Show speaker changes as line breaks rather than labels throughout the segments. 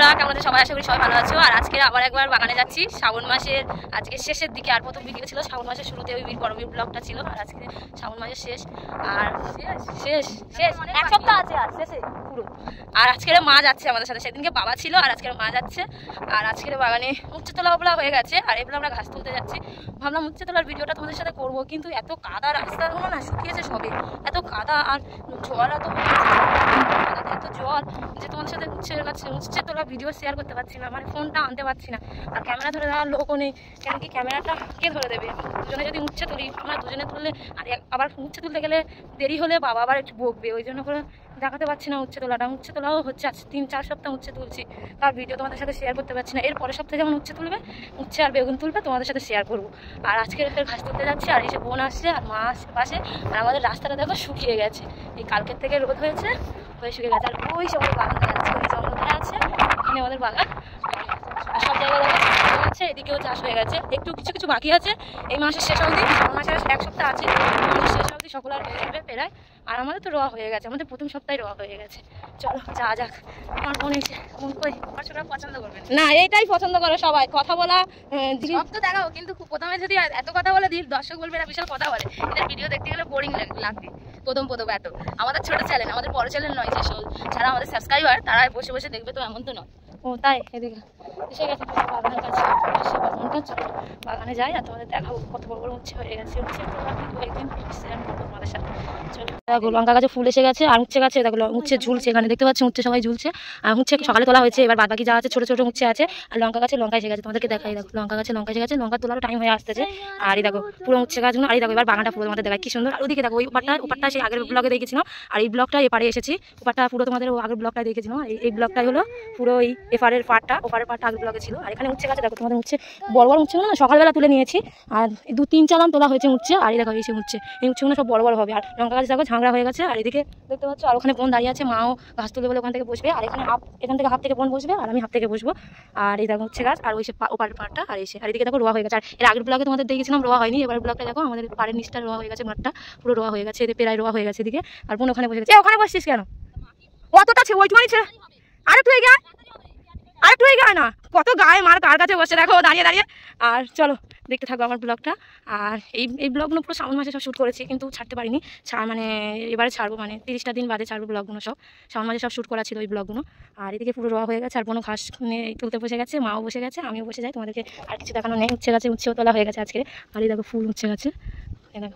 বন্ধুরা, কেমন আছো সবাই? আশা করি সবাই ভালো আছো। আর আজকে আবার একবার বাগানে যাচ্ছি। শ্রাবণ মাসের আজকে শেষের দিকে, আর প্রথম ভিডিও ছিল শ্রাবণ মাসের শুরুতে, ওই বড় ব্লগটা ছিল। আর আজকে শ্রাবণ মাসের শেষ, আর শেষ এক সপ্তাহ আছে আর শেষে পুরো। আর আজকের মা যাচ্ছে আমাদের সাথে, সেদিনকে বাবা ছিল আর আজকের মা যাচ্ছে। আর আজকের বাগানে উচ্চে তোলা হয়ে গেছে, আর এগুলো আমরা ঘাস তুলতে যাচ্ছি। ভাবলাম উচ্চে তোলার ভিডিওটা তোমাদের সাথে করবো, কিন্তু এত কাদা, রাস্তাগুলো না শুকিয়েছে সবে, এত কাদা আর জল, এত জল যে তোমাদের সাথে উচ্ছে তোলা ভিডিও শেয়ার করতে পারছি না, মানে ফোনটা আনতে পারছি না। আর ক্যামেরা ধরে দেওয়ার লোকও নেই, কেন কি ক্যামেরাটা কে ধরে দেবে? দুজনে যদি উচ্ছে তুলি, আমরা দুজনে তুললে আর আবার উচ্ছে তুলতে গেলে দেরি হলে বাবা আবার একটু বকবে, ওই জন্য করে দেখাতে পারছি না উচ্ছে তোলাও হচ্ছে। আজ 3-4 সপ্তাহ উচ্ছে তুলছি, তার ভিডিও তোমাদের সাথে শেয়ার করতে পারছি না। এর পরের সপ্তাহে যেমন উচ্ছে আর বেগুন তুলবে, তোমাদের সাথে শেয়ার করবো। আর আজকে ঘাস তুলতে যাচ্ছি, আর এসে বোন আসছে আর মা আসছে পাশে। আর আমাদের রাস্তাটা দেখো শুকিয়ে গেছে, এই কালকের থেকে রোদ হয়ে শুকিয়ে গেছে। আর ওই সব বাগান দেখা যাচ্ছে, ওই জঙ্গলটা আছে, ওখানে আমাদের বাগান। আর সব জায়গায় দেখা যাচ্ছে, এদিকেও চাষ হয়ে গেছে, একটু কিছু বাকি আছে। এই মাসের শেষ অবধি, মাসের 1 সপ্তাহ আছে, শেষ অবধি সকল আর হয়ে যাবে প্রায়। আর আমাদের তো রোয়া হয়ে গেছে, আমাদের প্রথম সপ্তাহে রোয়া হয়ে গেছে। চলো যা যাক। আমার বোন এসে পছন্দ করবে না, এইটাই পছন্দ করে সবাই, কথা বলা সব তো দেখাও, কিন্তু প্রথমে যদি এত কথা বলে দিই, দর্শক বলবে এরা বিশাল কথা বলে, এদের ভিডিও দেখতে গেলে বোরিং লাগবে প্রথম এত। আমাদের ছোট চ্যানেল, আমাদের বড় চ্যানেল নয়, যেসব যারা আমাদের সাবস্ক্রাইবার তারা বসে দেখবে, তো এমন তো নয়। ও তাই, এদিকে এসে গেছে বাগানের কাছে, বাগানে যাই আর তোমাদের দেখাবো কত বড় উচ্ছে হয়ে গেছে। তোমাদের সাথে দেখো, লঙ্কা গাছে ফুল এসে গেছে, আর উচ্ছে গাছে দেখো উচ্ছে ঝুলছে, এখানে দেখতে পাচ্ছি উচ্ছে সবাই ঝুলছে। আর উচ্ছে সকালে তোলা হয়েছে, এবার বাদবাকি যা আছে ছোট উচ্ছে আছে। আর লঙ্কা গাছে লঙ্কা এসে গেছে, তোমাদেরকে দেখাই, দেখো লঙ্কা গাছে লঙ্কা এসে গেছে, লঙ্কা তোলারও টাইম হয়ে আসতেছে। আর এই দেখো পুরো উচ্ছে গাছগুলো, আর এই দেখো এবার বাগানটা পুরো তোমাদের দেখায় কি সুন্দর। আর ওদিকে দেখো, ওই ওপারটা সেই আগের ব্লগে দেখেছিলাম, আর এই ব্লগটা এপারে এসেছি, ওপারটা পুরো তোমাদের আগের ব্লগটা দেখেছিলাম। এই ব্লগটাই হলো পুরো ওই ওপারের পাটটা আগের ব্লগে ছিল। আর এখানে উচ্ছে গাছে দেখো, তোমাদের উচ্ছে বড় উচ্ছে না সকালবেলা তুলে নিয়েছি, আর 2-3 চালান তোলা হয়েছে উচ্ছে। আর এই দেখো এই উচ্ছেগুলো সব বড় হবে। আর লঙ্কা গাছ দেখো ঝাংড়া হয়ে গেছে। আর এদিকে দেখতে পাচ্ছ, আর ওখানে বোন দাঁড়িয়ে আছে, মাও ঘাস তুলবে বলে ওখান থেকে বসবে। আর এখান থেকে হাফ থেকে বোন বসবে, আর আমি হাফ থেকে বসবো। আর এই দেখো উচ্ছে গাছ, আর ওই ওপারের পাটটা, আর এদিকে দেখো রোয়া হয়ে গেছে। আর এর আগের ব্লগে তোমাদের দেখেছিলাম রোয়া হয়নি, এবার ব্লগটা দেখো আমাদের পাড়ের নিচটা রোয়া হয়ে গেছে, মাঠটা পুরো রোয়া হয়ে গেছে, এদের প্রায় রোয়া হয়ে গেছে এদিকে। আর বোন ওখানে বসে গেছে। ওখানে বসছিস কেন? অতটা ওইটুখানি ছে, আরে তুই গায় না, কত গায়ে মার কার কাছে বসে দেখো দাঁড়িয়ে। আর চলো দেখতে থাকবো আমার ব্লগটা। আর এই ব্লগগুলো পুরো শ্রাবণ মাসে সব শ্যুট করেছি, কিন্তু ছাড়তে পারিনি, মানে এবারে ছাড়বো, মানে 30টা দিন বাদে ছাড়বো ব্লগগুলো। সব শ্রাবণ মাসে সব শ্যুট করা ছিল ওই ব্লগগুলো। আর এদিকে পুরো রোয়া হয়ে গেছে, আর কোনো ঘাস তুলতে বসে গেছে, মাও বসে গেছে, আমিও বসে যাই। তোমাদেরকে আর কিছু দেখানো নেই, উচ্ছেও তোলা হয়ে গেছে আজকে। আর এই দেখো ফুল উচ্ছে গাছে,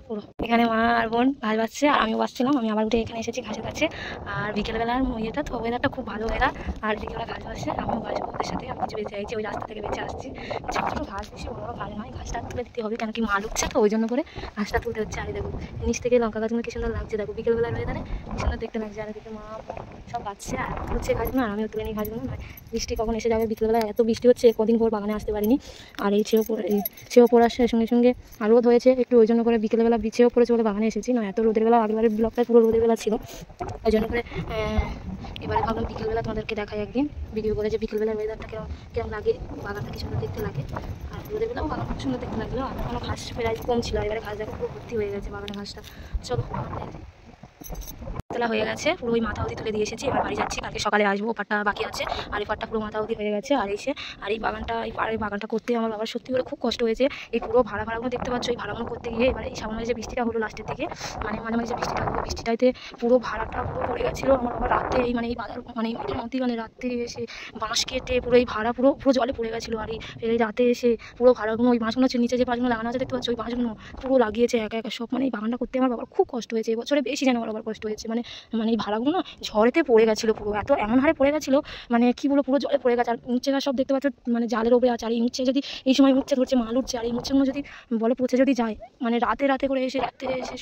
পুরো এখানে মা আর বোন ঘাস বাচ্ছে, আর আমিও বাচ্ছিলাম। আমি আবার উঠে এখানে এসেছি ঘাসের কাছে। আর বিকেলবেলার ইয়েটা তো, ওয়েদারটা খুব ভালো ওয়েদার। আর বিকেলবেলা ঘাস বাচ্ছে, আমিও বাসবো ওদের সাথে। আমি কিছু বেঁচে আইছি, ওই রাস্তা থেকে বেঁচে আসছি। ছোটো ঘাস, বেশি বড় ঘাস নয়, ঘাসটা তুলে দিতে হবে, কেন কি মাল উঠছে তো, ওই জন্য করে ঘাসটা তুলতে হচ্ছে। আর দেখো নিচ থেকে লঙ্কা গাছগুলো কি সুন্দর লাগছে, দেখো বিকেলবেলার ওয়েদারে কি সুন্দর দেখতে লাগছে। আর এদিকে মা সব বাচ্ছে, আর হচ্ছে ঘাসগুলো, আর আমিও তুলে নিই ঘাসগুলো। বৃষ্টি কখন এসে যাবে, বিকেলবেলা এত বৃষ্টি হচ্ছে, কদিন পর বাগানে আসতে পারিনি। আর এই ছেও পড়ার সঙ্গে আর রোদ হয়েছে একটু, ওই জন্য করে বিকেলবেলা বিছেও পড়েছে বলে বাগানে এসেছি, নয় এত রোদের বেলা। আগেরবারের ব্লগটা পুরো রোদের বেলা ছিল, ওই জন্য করে এবারে ভাবলাম বিকেলবেলা তোমাদেরকে দেখাই একদিন ভিডিও করে, যে বিকেলবেলার ওয়েদারটা কেমন লাগে, বাগানটা কি সুন্দর দেখতে লাগে। আর রোদের বেলাও বাগান খুব সুন্দর দেখতে লাগলো। আর কোনো ঘাস প্রায় কম ছিল, এবারে ঘাস দেখো পুরো ভর্তি হয়ে গেছে বাগানের ঘাসটা। চলো তোলা হয়ে গেছে, পুরো ওই মাথা অবধি তুলে দিয়ে এসেছি, এবার বাড়ি যাচ্ছি, কালকে সকালে আসবো। ওপারটা বাকি আছে, আর এই পাটটা পুরো মাথা অবধি হয়ে গেছে। আর আর এই বাগানটা করতে আমার বাবার সত্যি করে খুব কষ্ট হয়েছে। এই পুরো ভাড়াগুলো দেখতে পাচ্ছ, এই ভাড়াগুলো করতে গিয়ে এবার এই সামনে যে বৃষ্টিটা হলো লাস্টের দিকে, মানে মাঝে যে বৃষ্টিটা হলো, বৃষ্টিটাতে পুরো ভাড়াটা পুরো পড়ে গেছিলো। আমার বাবা রাতে এই বাজার মাঠের মধ্যেই রাত্রে এসে বাঁশ কেটে পুরো এই ভাড়া পুরো জলে পড়ে গেছিলো। আর এই রাতে এসে পুরো ভাড়াগুলো, ওই বাঁশগুলো নিচে যে বাঁশগুলো লাগানো আছে দেখতে পাচ্ছ, ওই বাঁশগুলো পুরো লাগিয়েছে একা সব। এই বাগানটা করতে আমার বাবার খুব কষ্ট হয়েছে, এবছরে বেশি যেন আমার বাবার কষ্ট হয়েছে। মানে এই ভাড়াগুলো না ঝড়েতে পড়ে গেছিলো, পুরো এমন হারে পড়ে গেছিলো, মানে কি বলো, পুরো জলে পড়ে গেছে। আর উচ্ছে গাছ সব দেখতে পাচ্ছ জালের ওপরে আছে। আর এই উচ্ছে যদি এই সময় উচ্ছে ধরছে, মাল উঠছে, আর এই উচ্ছেগুলো যদি বলে পচে যদি যায়, রাতে করে এসে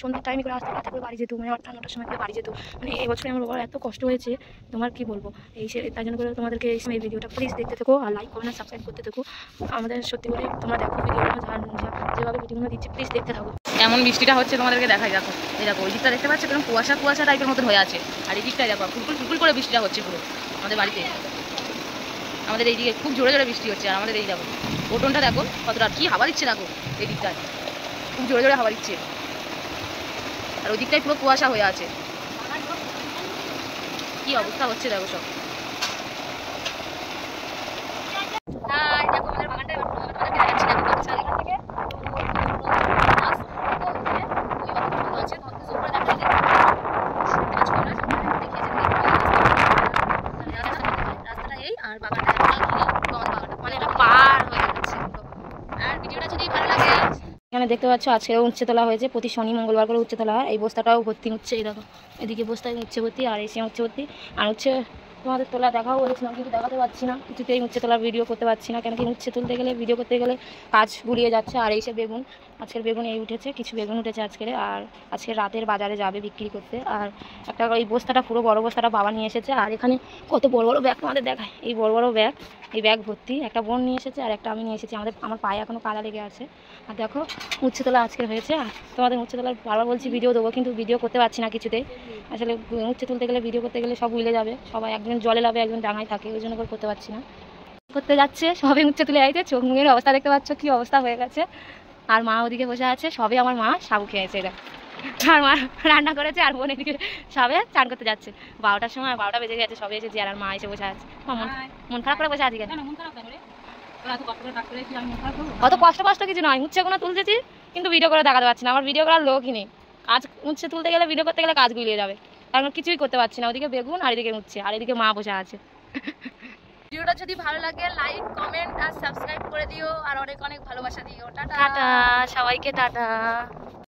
সন্ধ্যার টাইমে করে আসতে, রাতে করে বাড়ি যেত, 8টা-9টার সময় করে বাড়ি যেত। এবছরে আমার বাবার এত কষ্ট হয়েছে, তোমার কি বলবো। তাই জন্য করে তোমাদেরকে এই সময় ভিডিওটা প্লিজ দেখতে থাকো, আর লাইক কমেন্ট আর সাবস্ক্রাইব করতে থাকো। আমাদের সত্যি করে তোমরা দেখো ভিডিওগুলো, যেভাবে ভিডিওগুলো দিচ্ছে প্লিজ দেখতে থাকো। এমন বৃষ্টিটা হচ্ছে তোমাদেরকে দেখাই, দেখো এই দেখো ওই দিকটা দেখতে পাচ্ছ, কারণ কুয়াশা টাইপের মতন হয়ে আছে। আর এই দিকটাই দেখো ফুলফুল করে বৃষ্টিটা হচ্ছে পুরো আমাদের বাড়িতে। আমাদের এইদিকে খুব জোরে বৃষ্টি হচ্ছে। আর আমাদের এই দেখো ওটনটা দেখো কতটা কি হাওয়া দিচ্ছে, দেখো এই দিকটায় খুব জোরে হাওয়া দিচ্ছে। আর ওই দিকটায় পুরো কুয়াশা হয়ে আছে, কি অবস্থা হচ্ছে দেখো সব।
এই আর বাগানটা মানে এটা পার হয়ে যাচ্ছে। আর ভিডিওটা যদি ভালো লাগে,
এখানে দেখতে পাচ্ছ আজকেও উচ্ছে তোলা হয়েছে, প্রতি শনি মঙ্গলবার করে উচ্ছে তোলা হয়। এই বস্তাটাও ভর্তি উচ্ছে, এই দেখো এদিকে বস্তায় উচ্ছে ভর্তি আর এসে উচ্ছে ভর্তি। আর উচ্ছে তোমাদের তোলা দেখাও বলেছিলাম কিন্তু দেখাতে পারছি না, কিছুতেই উচ্ছে তোলার ভিডিও করতে পারছি না, কেন কি উচ্ছে তুলতে গেলে ভিডিও করতে গেলে কাজ গুলিয়ে যাচ্ছে। আর এসে বেগুন, আজকের বেগুন এই উঠেছে, কিছু বেগুন উঠেছে আজকের, আর আজকে রাতের বাজারে যাবে বিক্রি করতে। আর একটা এই বস্তাটা পুরো বড় বস্তাটা বাবা নিয়ে এসেছে। আর এখানে কত বড় বড় ব্যাগ তোমাদের দেখায়, এই বড় বড় ব্যাগ, এই ব্যাগ ভর্তি। একটা বোন নিয়ে এসেছে আর একটা আমি নিয়ে এসেছি, আমার পায়ে এখনও কাদা লেগে আছে। আর দেখো উচ্ছে তোলা আজকে হয়েছে। আর তোমাদের উচ্ছে তোলার বারবার বলছি ভিডিও দেবো, কিন্তু ভিডিও করতে পারছি না কিছুতেই। আসলে উচ্ছে তুলতে গেলে ভিডিও করতে গেলে সব উইলে যাবে, সবাই একজন জলে লাভে একজন ডাঙায় থাকে, ওই জন্য করে করতে পারছি না। করতে যাচ্ছে সবে উচ্ছে তুলে আইতে, চোখ মুখের অবস্থা দেখতে পাচ্ছ কী অবস্থা হয়ে গেছে। আর মা ওদিকে বসে আছে, সবে আমার মা সাবু খেয়েছে এটা, আর মা রান্না করেছে। আর বোন এদিকে সবে চান করতে যাচ্ছে, 12টার সময়, 12টা বেজে গেছে, সবে এসেছি। আর মা এসে বসে আছে। মন খারাপ করে বসে আছে কেন? অত কষ্ট কিছু নয়, উচ্ছেগুলো তুলতেছি কিন্তু ভিডিও করে দেখাতে পারছি না, আমার ভিডিও করার লোকই নেই। কাজ উচ্ছে তুলতে গেলে ভিডিও করতে গেলে কাজ গুলিয়ে যাবে, কারণ কিছুই করতে পারছি না। ওদিকে বেগুন আর এদিকে উচ্ছে আর এদিকে মা বসে আছে।
ভিডিওটা যদি ভালো লাগে লাইক কমেন্ট আর সাবস্ক্রাইব করে দিও, আর অনেক অনেক ভালোবাসা দিও। টাটা
টাটা সবাইকে, টাটা।